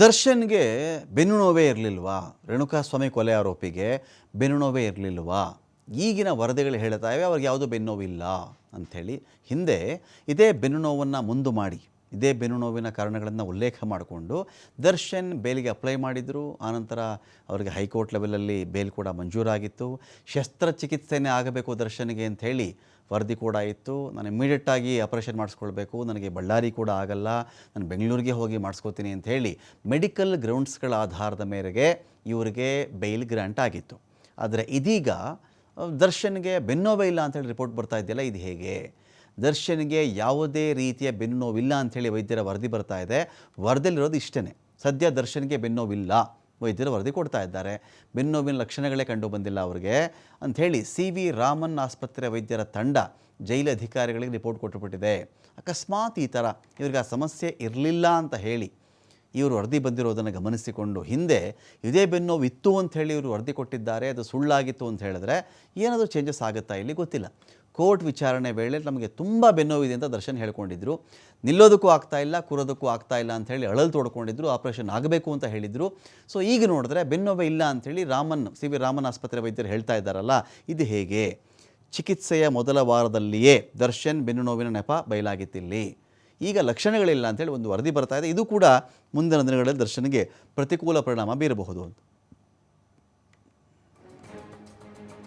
ದರ್ಶನ್ಗೆ ಬೆನ್ನು ನೋವೇ ಇರಲಿಲ್ವಾ? ರೇಣುಕಾಸ್ವಾಮಿ ಕೊಲೆ ಆರೋಪಿಗೆ ಬೆನ್ನು ನೋವೇ ಇರಲಿಲ್ವಾ? ಈಗಿನ ವರದಿಗಳು ಹೇಳ್ತಾವೆ ಅವ್ರಿಗೆ ಯಾವುದೂ ಬೆನ್ನು ನೋವಿಲ್ಲ ಅಂಥೇಳಿ. ಹಿಂದೆ ಇದೇ ಬೆನ್ನು ನೋವನ್ನು ಮುಂದು ಮಾಡಿ, ಇದೇ ಬೆನ್ನು ನೋವಿನ ಕಾರಣಗಳನ್ನು ಉಲ್ಲೇಖ ಮಾಡಿಕೊಂಡು ದರ್ಶನ್ ಬೇಲಿಗೆ ಅಪ್ಲೈ ಮಾಡಿದರು. ಆನಂತರ ಅವರಿಗೆ ಹೈಕೋರ್ಟ್ ಲೆವೆಲಲ್ಲಿ ಬೇಲ್ ಕೂಡ ಮಂಜೂರಾಗಿತ್ತು. ಶಸ್ತ್ರಚಿಕಿತ್ಸೆನೇ ಆಗಬೇಕು ದರ್ಶನ್ಗೆ ಅಂಥೇಳಿ ವರದಿ ಕೂಡ ಇತ್ತು. ನಾನು ಇಮ್ಮಿಡಿಯೇಟಾಗಿ ಆಪರೇಷನ್ ಮಾಡಿಸ್ಕೊಳ್ಬೇಕು, ನನಗೆ ಬಳ್ಳಾರಿ ಕೂಡ ಆಗಲ್ಲ, ನಾನು ಬೆಂಗಳೂರಿಗೆ ಹೋಗಿ ಮಾಡಿಸ್ಕೋತೀನಿ ಅಂಥೇಳಿ ಮೆಡಿಕಲ್ ಗ್ರೌಂಡ್ಸ್ಗಳ ಆಧಾರದ ಮೇರೆಗೆ ಇವರಿಗೆ ಬೇಲ್ ಗ್ರ್ಯಾಂಟ್ ಆಗಿತ್ತು. ಆದರೆ ಇದೀಗ ದರ್ಶನ್ಗೆ ಬೆನ್ನೋವೇ ಇಲ್ಲ ಅಂಥೇಳಿ ರಿಪೋರ್ಟ್ ಬರ್ತಾ ಇದೆಯಲ್ಲ, ಇದು ಹೇಗೆ? ದರ್ಶನ್ಗೆ ಯಾವುದೇ ರೀತಿಯ ಬೆನ್ನು ನೋವಿಲ್ಲ ಅಂಥೇಳಿ ವೈದ್ಯರ ವರದಿ ಬರ್ತಾ ಇದೆ. ವರದಿಯಲ್ಲಿರೋದು ಇಷ್ಟೇ, ಸದ್ಯ ದರ್ಶನ್ಗೆ ಬೆನ್ನೋವಿಲ್ಲ, ವೈದ್ಯರು ವರದಿ ಕೊಡ್ತಾ ಇದ್ದಾರೆ. ಬೆನ್ನೋವಿನ ಲಕ್ಷಣಗಳೇ ಕಂಡು ಬಂದಿಲ್ಲ ಅವ್ರಿಗೆ ಅಂಥೇಳಿ CV ರಾಮನ್ ಆಸ್ಪತ್ರೆ ವೈದ್ಯರ ತಂಡ ಜೈಲು ಅಧಿಕಾರಿಗಳಿಗೆ ರಿಪೋರ್ಟ್ ಕೊಟ್ಟುಬಿಟ್ಟಿದೆ. ಅಕಸ್ಮಾತ್ ಈ ಥರ ಇವ್ರಿಗೆ ಆ ಸಮಸ್ಯೆ ಇರಲಿಲ್ಲ ಅಂತ ಹೇಳಿ ಇವರು ವರದಿ ಬಂದಿರೋದನ್ನು ಗಮನಿಸಿಕೊಂಡು ಹಿಂದೆ ಇದೇ ಬೆನ್ನೋವು ಇತ್ತು ಅಂಥೇಳಿ ಇವರು ವರದಿ ಕೊಟ್ಟಿದ್ದಾರೆ, ಅದು ಸುಳ್ಳಾಗಿತ್ತು ಅಂತ ಹೇಳಿದ್ರೆ ಏನಾದರೂ ಚೇಂಜಸ್ ಆಗುತ್ತಾ ಇಲ್ಲಿ ಗೊತ್ತಿಲ್ಲ. ಕೋರ್ಟ್ ವಿಚಾರಣೆ ವೇಳೆ ನಮಗೆ ತುಂಬ ಬೆನ್ನೋವಿದೆ ಅಂತ ದರ್ಶನ್ ಹೇಳ್ಕೊಂಡಿದ್ರು. ನಿಲ್ಲೋದಕ್ಕೂ ಆಗ್ತಾಯಿಲ್ಲ, ಕೂರೋದಕ್ಕೂ ಆಗ್ತಾಯಿಲ್ಲ ಅಂಥೇಳಿ ಅಳಲು ತೋಡ್ಕೊಂಡಿದ್ರು, ಆಪರೇಷನ್ ಆಗಬೇಕು ಅಂತ ಹೇಳಿದರು. ಸೊ ಈಗ ನೋಡಿದ್ರೆ ಬೆನ್ನೋವೇ ಇಲ್ಲ ಅಂಥೇಳಿ CV ರಾಮನ್ ಆಸ್ಪತ್ರೆ ವೈದ್ಯರು ಹೇಳ್ತಾ ಇದ್ದಾರಲ್ಲ, ಇದು ಹೇಗೆ? ಚಿಕಿತ್ಸೆಯ ಮೊದಲ ವಾರದಲ್ಲಿಯೇ ದರ್ಶನ್ ಬೆನ್ನು ನೋವಿನ ನೆಪ ಬಯಲಾಗಿತ್ತಿಲ್ಲಿ. ಈಗ ಲಕ್ಷಣಗಳಿಲ್ಲ ಅಂಥೇಳಿ ಒಂದು ವರದಿ ಬರ್ತಾ ಇದೆ. ಇದು ಕೂಡ ಮುಂದಿನ ದಿನಗಳಲ್ಲಿ ದರ್ಶನ್ಗೆ ಪ್ರತಿಕೂಲ ಪರಿಣಾಮ ಬೀರಬಹುದು ಅಂತ.